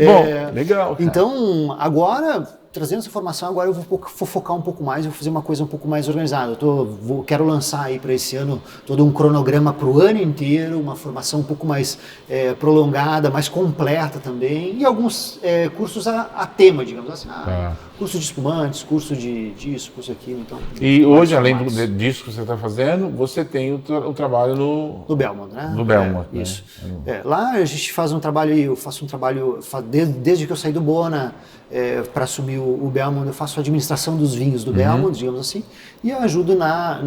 Bom, legal. Cara. Então, agora, trazendo essa informação, agora eu vou focar um pouco mais, eu vou fazer uma coisa um pouco mais organizada. Quero lançar aí para esse ano todo um cronograma para o ano inteiro, uma formação um pouco mais prolongada, mais completa também, e alguns cursos a tema, digamos assim. Curso de espumantes, curso disso, curso daquilo. Então, e hoje, além disso que você está fazendo, você tem o trabalho no Belmont, né? No Belmont. Isso. Lá a gente faz um trabalho, eu faço um trabalho, desde que eu saí do Bona, para assumir o Belmont, eu faço a administração dos vinhos do Belmont, digamos assim, e eu ajudo na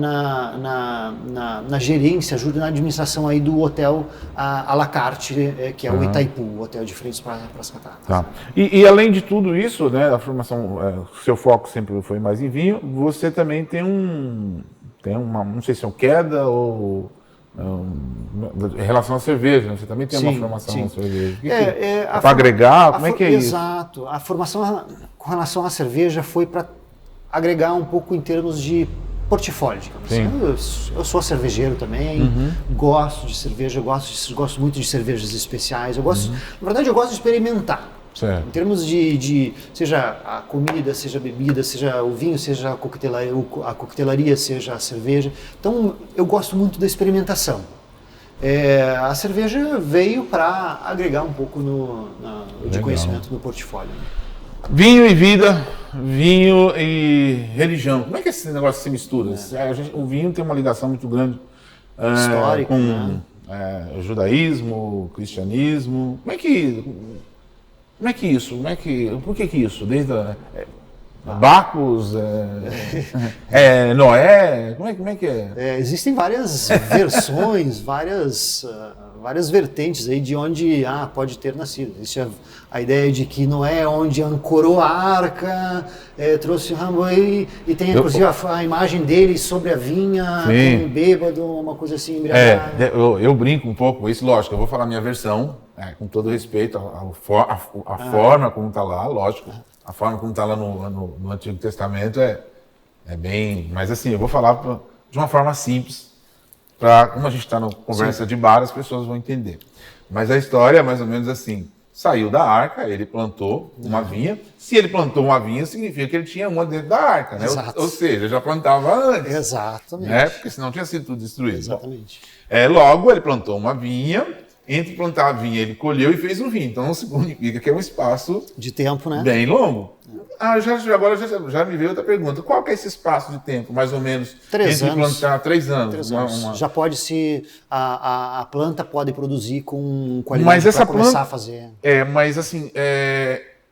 gerência, ajudo na administração aí do hotel à la carte, que é o Itaipu, o hotel de frente para as cataratas. Tá. E além de tudo isso, né, a formação, seu foco sempre foi mais em vinho, você também tem uma, não sei se é uma queda ou em relação à cerveja, né? Você também tem uma formação na cerveja. Para agregar, como é que é isso? Exato. A formação com relação à cerveja foi para agregar um pouco em termos de portfólio, digamos assim. Eu sou cervejeiro também, gosto de cerveja, gosto muito de cervejas especiais, na verdade eu gosto de experimentar. Certo. Em termos de seja a comida, seja a bebida, seja o vinho, seja a coquetelaria, seja a cerveja. Então, eu gosto muito da experimentação. A cerveja veio para agregar um pouco de conhecimento no portfólio. Vinho e vida, vinho e religião. Como é que esse negócio se mistura? O vinho tem uma ligação muito grande histórica, com judaísmo, cristianismo. Como é que isso? Por que isso? Desde Bacos, Noé, como é que é? Existem várias versões, várias vertentes aí de onde pode ter nascido. Existe a ideia de que Noé é onde ancorou a arca, trouxe o ramo e tem inclusive a imagem dele sobre a vinha, com um bêbado, uma coisa assim embriagada. Eu brinco um pouco com isso, lógico, eu vou falar a minha versão, com todo respeito à forma como está lá, lógico. A forma como está lá no Antigo Testamento é bem... Mas assim, eu vou falar de uma forma simples, como a gente está na conversa de bar, as pessoas vão entender. Mas a história é mais ou menos assim. Saiu da arca, ele plantou uma vinha. Se ele plantou uma vinha, significa que ele tinha uma dentro da arca, né? Ou seja, já plantava antes. Exatamente. Né? Porque senão tinha sido tudo destruído. Exatamente. Logo, ele plantou uma vinha. Entre plantar a vinha, ele colheu e fez um vinho. Então, significa que é um espaço de tempo, né? Bem longo. Agora já me veio outra pergunta. Qual que é esse espaço de tempo, mais ou menos? 3 anos. Plantar 3 anos. 3 anos. Já pode se... A planta pode produzir com qualidade para começar a fazer. Mas assim,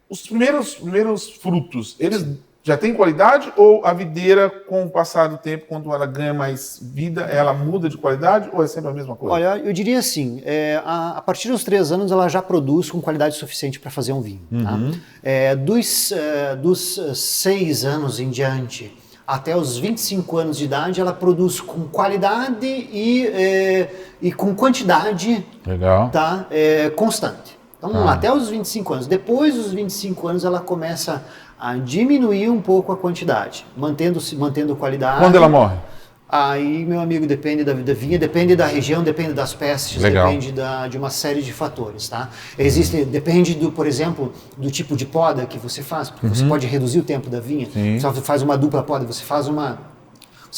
os primeiros frutos, eles já têm qualidade ou a videira, com o passar do tempo, quando ela ganha mais vida, ela muda de qualidade ou é sempre a mesma coisa? Olha, eu diria assim, a partir dos 3 anos ela já produz com qualidade suficiente para fazer um vinho. Tá? Dos 6 anos em diante até os 25 anos de idade, ela produz com qualidade e com quantidade tá, constante. Então, até os 25 anos. Depois dos 25 anos, ela começa a diminuir um pouco a quantidade, mantendo qualidade. Quando ela morre? Aí, meu amigo, depende da vinha, depende da região, depende das pestes, depende de uma série de fatores, tá? Depende por exemplo, do tipo de poda que você faz, porque você pode reduzir o tempo da vinha. Você faz uma dupla poda, você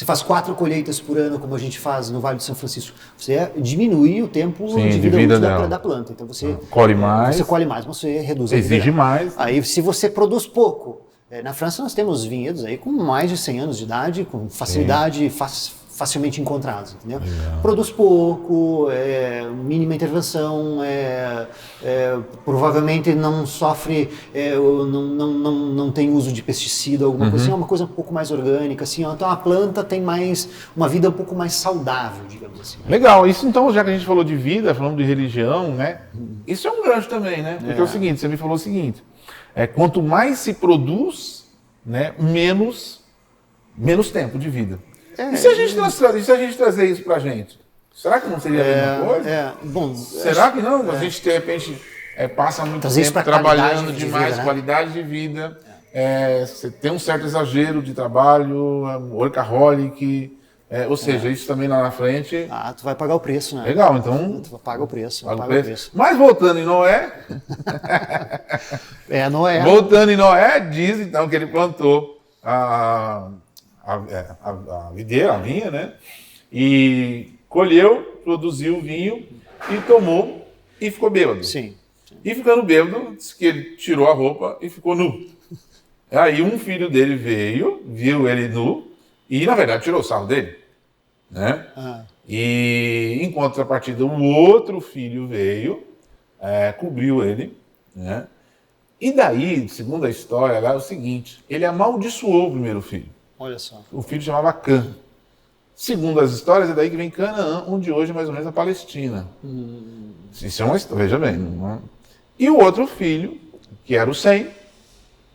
faz 4 colheitas por ano, como a gente faz no Vale do São Francisco. Você diminui o tempo de vida útil da planta. Então você colhe mais. Você colhe mais, você reduz a vida. Exige mais. Aí, se você produz pouco, na França nós temos vinhedos aí com mais de 100 anos de idade, com facilidade, facilmente encontrados, entendeu? Produz pouco, mínima intervenção, provavelmente não sofre, não tem uso de pesticida, alguma coisa assim, é uma coisa um pouco mais orgânica, assim, então a planta tem uma vida um pouco mais saudável, digamos assim. Legal, isso então, já que a gente falou de vida, falamos de religião, né? Isso é um gancho também, né? Porque é o seguinte, você me falou o seguinte, quanto mais se produz, né, menos tempo de vida. E se a gente trazer isso pra gente? Será que não seria a mesma coisa? Bom, será que não? A gente, de repente, passa muito tempo trabalhando demais, qualidade de vida. Você tem um certo exagero de trabalho, workaholic. Ou seja, isso também lá na frente... tu vai pagar o preço, né? Legal, então... Tu paga o preço. Mas voltando em Noé... Noé. Voltando em Noé, diz então que ele plantou a videira, a vinha, né? E colheu, produziu o vinho e tomou e ficou bêbado. Sim. E ficando bêbado, disse que ele tirou a roupa e ficou nu. Aí um filho dele veio, viu ele nu e, na verdade, tirou o sarro dele, né? E, em contrapartida, o outro filho veio, cobriu ele, né? E daí, segundo a história, lá é o seguinte, ele amaldiçoou o primeiro filho. Olha só. O filho chamava Cã. Segundo as histórias, é daí que vem Canaã, onde hoje é mais ou menos a Palestina. Isso é uma história, veja bem. Não é? E o outro filho, que era o Sem,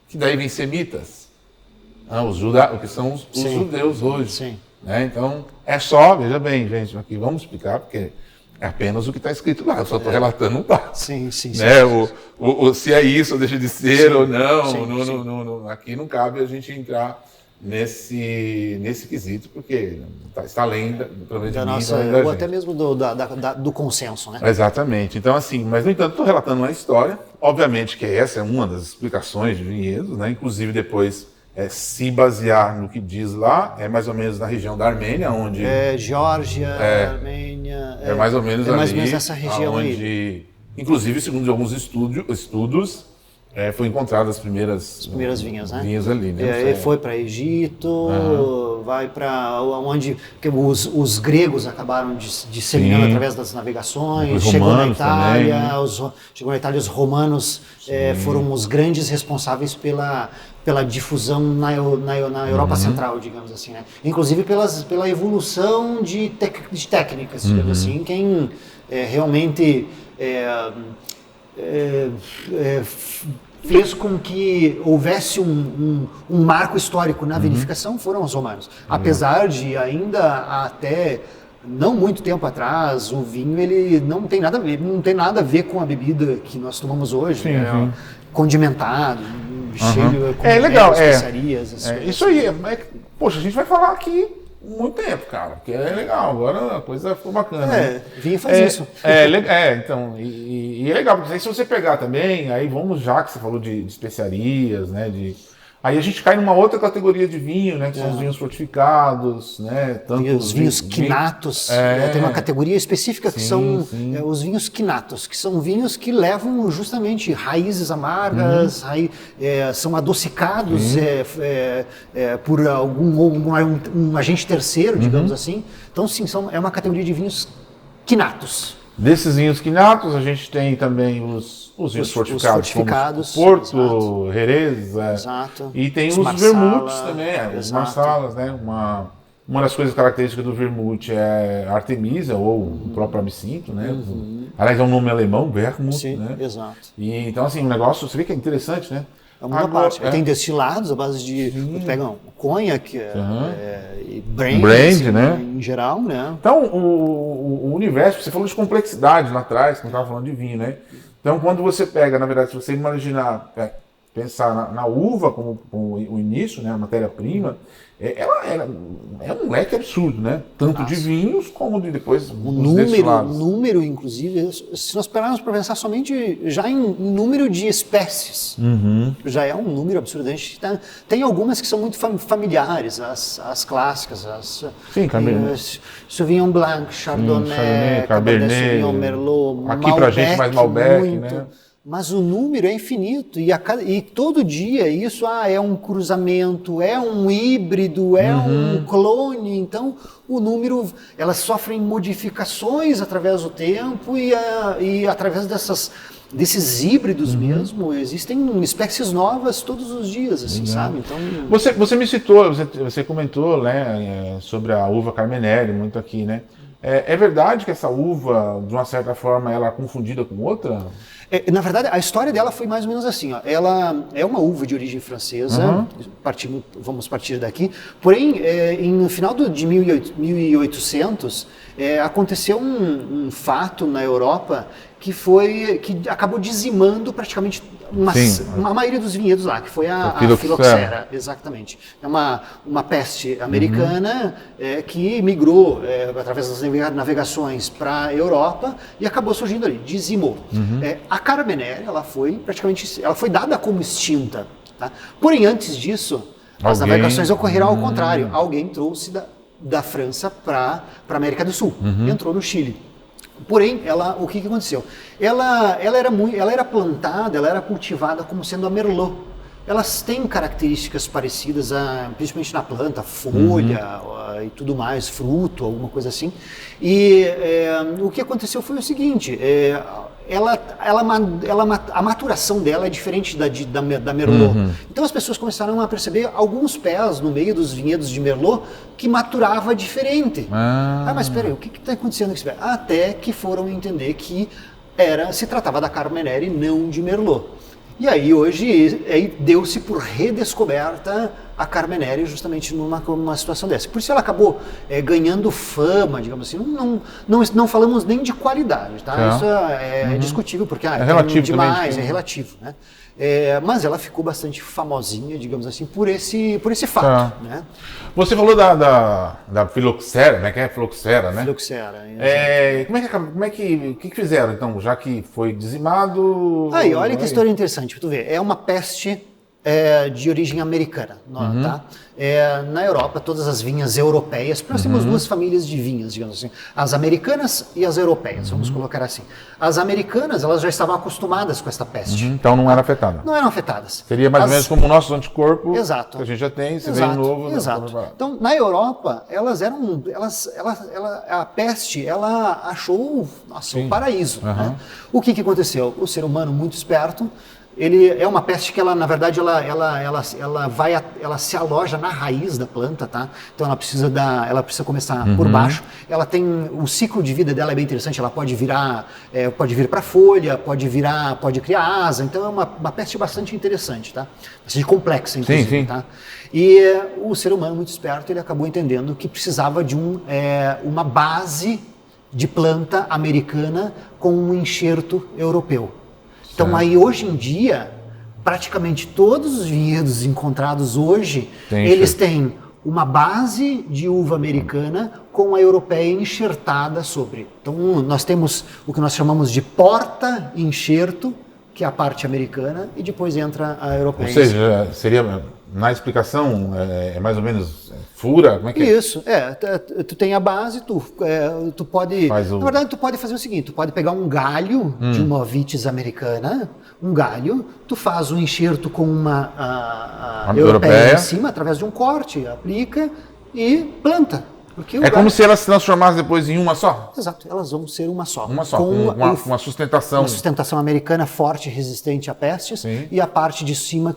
que daí vem semitas, o que são os judeus hoje. Sim. Né? Então, veja bem, gente, aqui vamos explicar, porque é apenas o que está escrito lá, eu só estou relatando um passo. Sim. Né? Se é isso, ou deixa de ser, ou não, Sim. aqui não cabe a gente entrar nesse quesito, porque está além da nossa, ou até mesmo do consenso, né? Exatamente. Então, assim, mas no entanto, estou relatando uma história. Obviamente que essa é uma das explicações de vinhedos, né? Inclusive depois se basear no que diz lá, é mais ou menos na região da Armênia, onde Geórgia, Armênia, é mais ou menos mais ali, ou menos essa região onde, aí. Inclusive, segundo alguns estudos, foi encontrado as primeiras vinhas, né? Vinhas ali, né? Ele foi para Egito, vai para onde os gregos acabaram disseminando através das navegações, chegou na Itália, os romanos foram os grandes responsáveis pela difusão na Europa Central, digamos assim, né? Inclusive pela evolução de técnicas, digamos assim, quem realmente fez com que houvesse um marco histórico na vinificação foram os romanos. Apesar de ainda até não muito tempo atrás, o vinho ele não tem nada a ver com a bebida que nós tomamos hoje, sim. Condimentado, cheio com legal, especiarias. Isso aí, poxa, a gente vai falar aqui muito tempo, cara, porque é legal, agora a coisa ficou bacana. Né? Vinho faz isso. Então, e é legal, porque aí se você pegar também, aí vamos já que você falou de especiarias, né, aí a gente cai numa outra categoria de vinho, né, que são os vinhos fortificados, né, os vinhos quinatos, tem uma categoria específica que são os vinhos quinatos, que são vinhos que levam justamente raízes amargas, são adocicados por um agente terceiro, digamos assim. Então, sim, é uma categoria de vinhos quinatos. Desses vinhos quinatos, a gente tem também os vinhos fortificados, como Porto, Jerez, e tem os vermutes também, os marsalas, né? Uma das coisas características do vermute é a Artemisia, ou o próprio absinto, né? Aliás, é um nome alemão, Vermut, né? Exato. E, então, assim, um negócio, você vê que é interessante, né? Uma parte. Tem destilados à base de pegam conhaque e brand, né? Em geral, né? Então, o universo, você falou de complexidade lá atrás, quando estava falando de vinho, né? Então, quando você pega, na verdade, se você imaginar, pensar na uva como o início, né, a matéria-prima, ela é um leque absurdo, né? Tanto de vinhos como de depois os destilados. O número, inclusive, se nós pararmos para pensar somente já em número de espécies, já é um número absurdo. A gente tem algumas que são muito familiares, as clássicas, Sim, Cabernet. Sauvignon Blanc, Chardonnay, Cabernet Sauvignon, Merlot, aqui Malbec, pra gente mais Malbec, né? Mas o número é infinito e todo dia isso é um cruzamento, é um híbrido, é um clone. Então o número, elas sofrem modificações através do tempo e através desses híbridos mesmo, existem espécies novas todos os dias, assim, sabe? Então você me citou, você comentou, né, sobre a uva Carmenere muito aqui, né? É verdade que essa uva, de uma certa forma, ela é confundida com outra? Na verdade, a história dela foi mais ou menos assim. Ela é uma uva de origem francesa, vamos partir daqui. Porém, no final de 1800, aconteceu um fato na Europa que acabou dizimando praticamente a maioria dos vinhedos lá, que foi a filoxera, exatamente. É uma peste americana que migrou através das navegações para a Europa e acabou surgindo ali, dizimou. A Carmenere, ela foi dada como extinta. Tá? Porém, antes disso, as navegações ocorreram ao contrário. Alguém trouxe da França para a América do Sul, entrou no Chile. Porém, o que aconteceu? Ela era plantada, ela era cultivada como sendo a Merlot. Elas têm características parecidas, principalmente na planta, folha e tudo mais, fruto, alguma coisa assim. E o que aconteceu foi o seguinte, a maturação dela é diferente da Merlot. Então as pessoas começaram a perceber alguns pés no meio dos vinhedos de Merlot que maturava diferente. Mas espera aí, o que está acontecendo aqui? Até que foram entender que se tratava da Carmenere e não de Merlot. E aí hoje deu-se por redescoberta a Carmenere justamente numa situação dessa. Por isso ela acabou ganhando fama, digamos assim. Não falamos nem de qualidade, tá? Isso é discutível, porque é relativo demais, também. É relativo, né? Mas ela ficou bastante famosinha, digamos assim, por esse fato, né? Você falou da filoxera, né? Que é filoxera, né? Filoxera. O que fizeram, então, já que foi dizimado? Aí, olha que história interessante, pra tu ver. É uma peste de origem americana, tá? Na Europa, todas as vinhas europeias, porque nós temos duas famílias de vinhas, digamos assim, as americanas e as europeias, vamos colocar assim. As americanas, elas já estavam acostumadas com essa peste. Então não era afetada. Não eram afetadas. Seria mais ou menos como o nosso anticorpo, Exato. que a gente já tem, se vem novo. Exato. Então, na Europa, a peste, ela achou um paraíso. Né? O que aconteceu? O ser humano, muito esperto, ele é uma peste que na verdade, ela se aloja na raiz da planta, tá? Então ela precisa começar por baixo. Ela tem o ciclo de vida dela é bem interessante. Ela pode vir para folha, pode criar asa. Então é uma peste bastante interessante, tá? Bastante complexa, inclusive, sim. tá? E o ser humano muito esperto, ele acabou entendendo que precisava de uma base de planta americana com um enxerto europeu. Então aí hoje em dia, praticamente todos os vinhedos encontrados hoje, eles têm uma base de uva americana com a europeia enxertada sobre. Então nós temos o que nós chamamos de porta-enxerto, que é a parte americana, e depois entra a europeia. Ou seja, seria, na explicação, mais ou menos fura? Como é que é? Isso, tu tem a base, tu pode... Na verdade, tu pode fazer o seguinte, tu pode pegar um galho de uma vitis americana, tu faz um enxerto com uma europeia em cima, através de um corte, aplica e planta. Como se elas se transformassem depois em uma só? Exato, elas vão ser uma só. Uma só, com uma sustentação. Uma sustentação americana forte, resistente a pestes. Sim. E a parte de cima,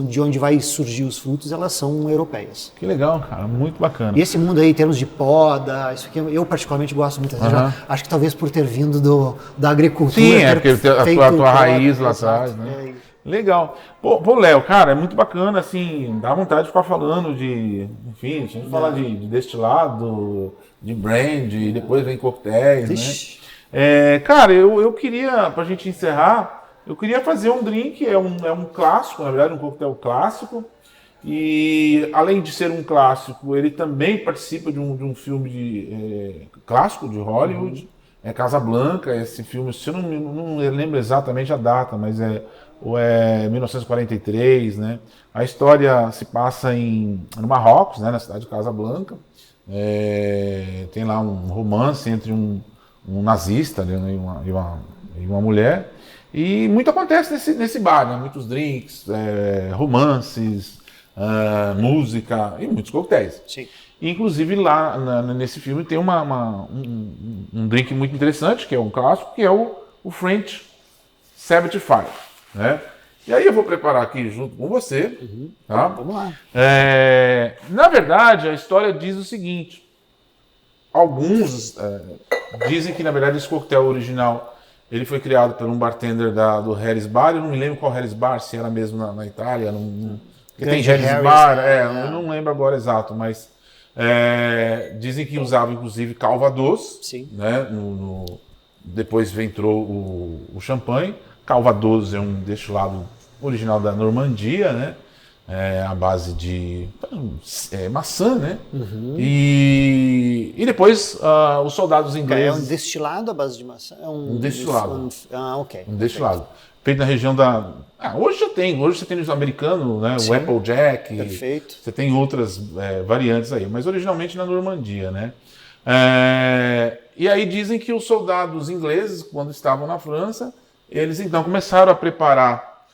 de onde vai surgir os frutos, elas são europeias. Que legal, cara, muito bacana. E esse mundo aí, em termos de poda, isso aqui eu particularmente gosto muito. Acho que talvez por ter vindo da agricultura. Sim, porque a tua raiz lá atrás, né? Legal. Pô, Léo, cara, é muito bacana, assim, dá vontade de ficar falando enfim, a gente falar de destilado, de brand, e depois vem coquetéis, né? Cara, eu queria, pra gente encerrar, eu queria fazer um drink, é um clássico, na verdade, um coquetel clássico, e além de ser um clássico, ele também participa de um filme clássico de Hollywood, Casablanca, esse filme, se eu não lembro exatamente a data, mas ou é 1943, né? A história se passa no Marrocos, né? Na cidade de Casablanca. Tem lá um romance entre um nazista, né? e uma mulher. E muito acontece nesse bar, né? Muitos drinks, romances, música e muitos coquetéis. Sim. Inclusive lá nesse filme tem um drink muito interessante, que é um clássico, que é o French 75. Né? E aí eu vou preparar aqui junto com você. Tá? Vamos lá. Na verdade, a história diz o seguinte. Alguns dizem que, na verdade, esse coquetel original ele foi criado por um bartender do Harris Bar. Eu não me lembro qual Harris Bar, se era mesmo na Itália. Tem Harris Bar, eu não lembro agora exato, mas dizem que usava, inclusive, Calvados. Sim. Né? Depois entrou o champanhe. Calvados é um destilado original da Normandia, né? À base de maçã, né? E depois os soldados ingleses... É um destilado à base de maçã? É um destilado. Ok. Um destilado. Feito na região da... hoje já tem. Hoje você tem no americano, né? Sim. O Applejack. Perfeito. Você tem outras variantes aí, mas originalmente na Normandia, né? E aí dizem que os soldados ingleses, quando estavam na França, eles então começaram a preparar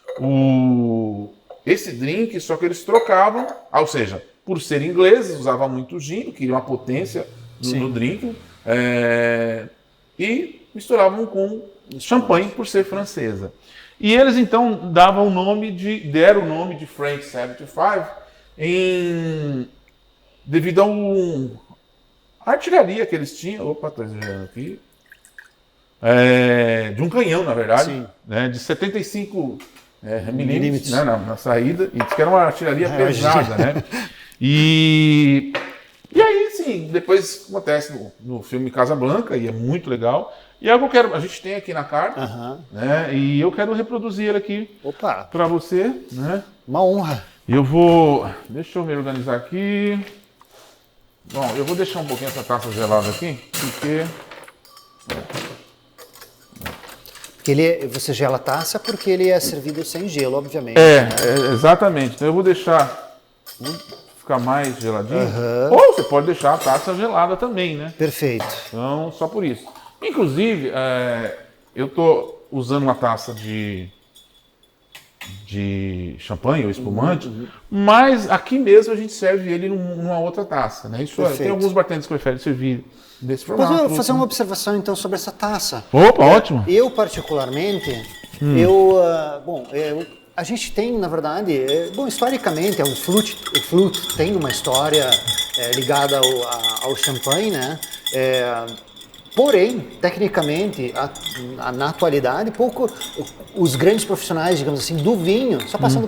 esse drink, só que eles trocavam, ou seja, por ser ingleses, usavam muito gin, queriam a potência no drink, e misturavam com champanhe por ser francesa. E eles então deram o nome de French 75 devido à artilharia que eles tinham. Opa, estou exagerando aqui. De um canhão, na verdade, né, de 75 milímetros, né, na saída, e diz que era uma artilharia pesada, né? E aí, sim, depois acontece no filme Casablanca, e é muito legal. E algo que a gente tem aqui na carta, né? E eu quero reproduzir ele aqui para você, né? Uma honra. Deixa eu me organizar aqui. Bom, eu vou deixar um pouquinho essa taça gelada aqui, porque você gela a taça porque ele é servido sem gelo, obviamente. Exatamente. Então eu vou deixar ficar mais geladinho. Ou você pode deixar a taça gelada também, né? Perfeito. Então, só por isso. Inclusive, eu estou usando uma taça de champanhe ou espumante, mas aqui mesmo a gente serve ele numa outra taça, né? Isso tem alguns bartenders que preferem servir desse formato. Posso fazer uma observação então sobre essa taça? Opa, ótimo! Eu particularmente, a gente tem, na verdade, historicamente, o flute tem uma história ligada ao champanhe, né? Porém, tecnicamente, na atualidade, os grandes profissionais, digamos assim, do vinho, só passando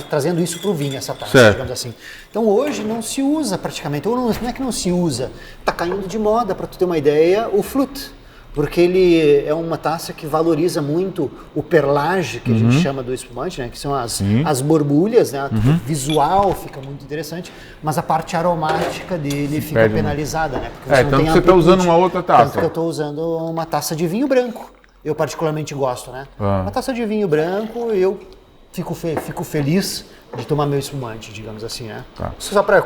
trazendo isso para o vinho, essa taça, digamos assim. Então hoje não se usa praticamente, ou não é que não se usa, está caindo de moda, para tu ter uma ideia, o flute. Porque ele é uma taça que valoriza muito o perlage, que a gente chama do espumante, né? Que são as borbulhas, né? O visual fica muito interessante, mas a parte aromática dele fica penalizada, né? Porque então você está usando uma outra taça. Tanto que eu estou usando uma taça de vinho branco. Eu particularmente gosto, né? Uma taça de vinho branco, eu fico feliz de tomar meu espumante, digamos assim, né? Só para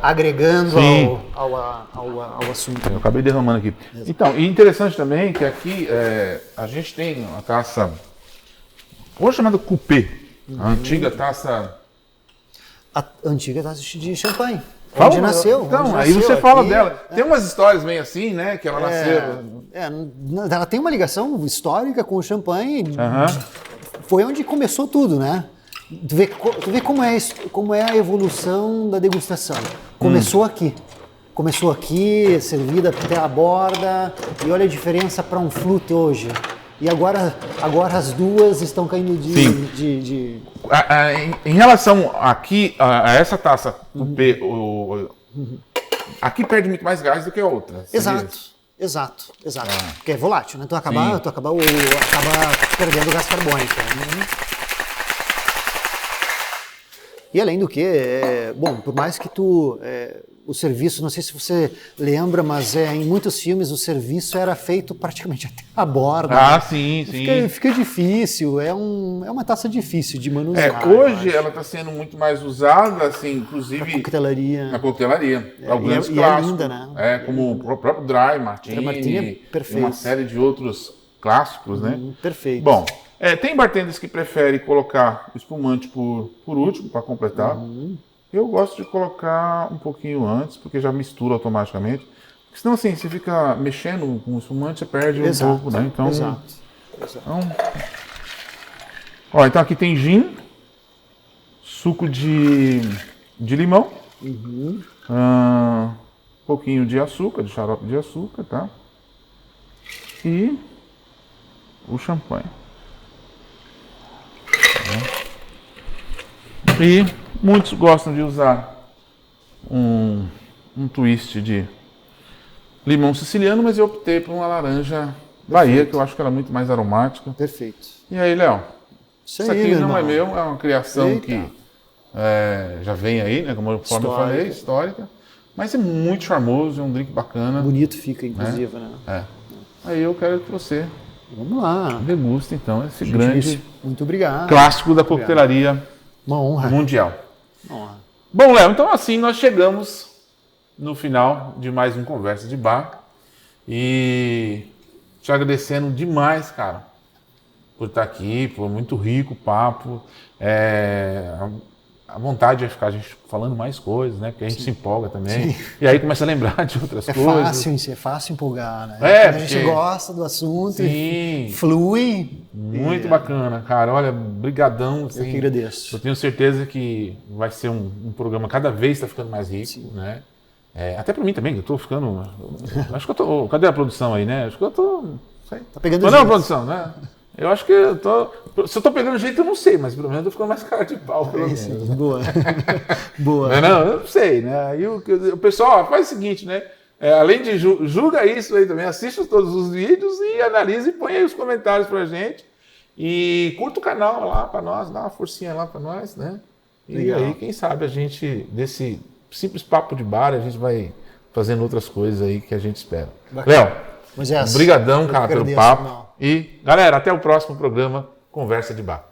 agregando ao assunto. Eu acabei derramando aqui. Então, e interessante também que aqui a gente tem uma taça, hoje chamada coupé, a antiga taça... A antiga taça de champanhe. Onde nasceu. Então, aí você fala dela. Tem umas histórias meio assim, né, que ela nasceu... ela tem uma ligação histórica com o champanhe. Foi onde começou tudo, né? Tu vê como é a evolução da degustação. Começou aqui, servida até a borda, e olha a diferença para um flute hoje. E agora as duas estão caindo Em relação aqui a essa taça coupé, aqui perde muito mais gás do que a outra. Exato. Porque é volátil, né? Tu acaba perdendo gás carbônico. E além do que, por mais que o serviço, não sei se você lembra, mas em muitos filmes o serviço era feito praticamente até a borda. Né? Sim. Fica difícil, é uma taça difícil de manusear. Hoje ela está sendo muito mais usada, assim, inclusive... Na coquetelaria. Alguns clássicos. É linda, né? Como o próprio Dry Martini, perfeito. E uma série de outros clássicos, né? Perfeito. Bom, tem bartenders que preferem colocar o espumante por último, para completar. Eu gosto de colocar um pouquinho antes, porque já mistura automaticamente. Porque senão, assim, você fica mexendo com o espumante, você perde um pouco, né? Então, então aqui tem gin, suco de limão, um pouquinho de açúcar, de xarope de açúcar, tá? E o champanhe. E muitos gostam de usar um twist de limão siciliano, mas eu optei por uma laranja Bahia, que eu acho que ela é muito mais aromática. Perfeito. E aí, Léo, Isso Isso aí, aqui meu não irmão. é meu, é uma criação Eita. que já vem aí, né? Como eu falei, histórica. Mas é muito charmoso, é um drink bacana. Bonito fica, inclusive, né? Aí eu quero que você Vamos lá. deguste, então, esse grande Muito obrigado. clássico da coquetelaria Uma honra. mundial. Uma honra. Bom, Léo, então assim nós chegamos no final de mais um Conversa de Bar. E te agradecendo demais, cara, por estar aqui, por muito rico o papo. A vontade é ficar a gente falando mais coisas, né? Porque a gente se empolga também. Sim. E aí começa a lembrar de outras coisas. É fácil empolgar, né? Quando a gente gosta do assunto, sim, flui. muito bacana, cara. Olha, brigadão. Assim, Eu que agradeço. Eu tenho certeza que vai ser um programa cada vez está ficando mais rico, sim, né? Até para mim também, que eu tô ficando. Acho que eu tô. Cadê a produção aí, né? Acho que eu tô. Tá pegando jeito. Não, produção, né? Eu acho que eu tô. Se eu tô pegando jeito, eu não sei, mas pelo menos eu tô ficando mais cara de pau, pelo menos. Boa. Boa. Não, eu não sei, né? Aí o pessoal faz o seguinte, né? Além de julga isso aí também, assista todos os vídeos e analisa e põe aí os comentários pra gente. E curta o canal lá pra nós, dá uma forcinha lá pra nós, né? E legal. Aí, quem sabe a gente, desse simples papo de bar, a gente vai fazendo outras coisas aí que a gente espera. Léo, obrigadão, cara, pelo papo. Não. E, galera, até o próximo programa Conversa de Bar.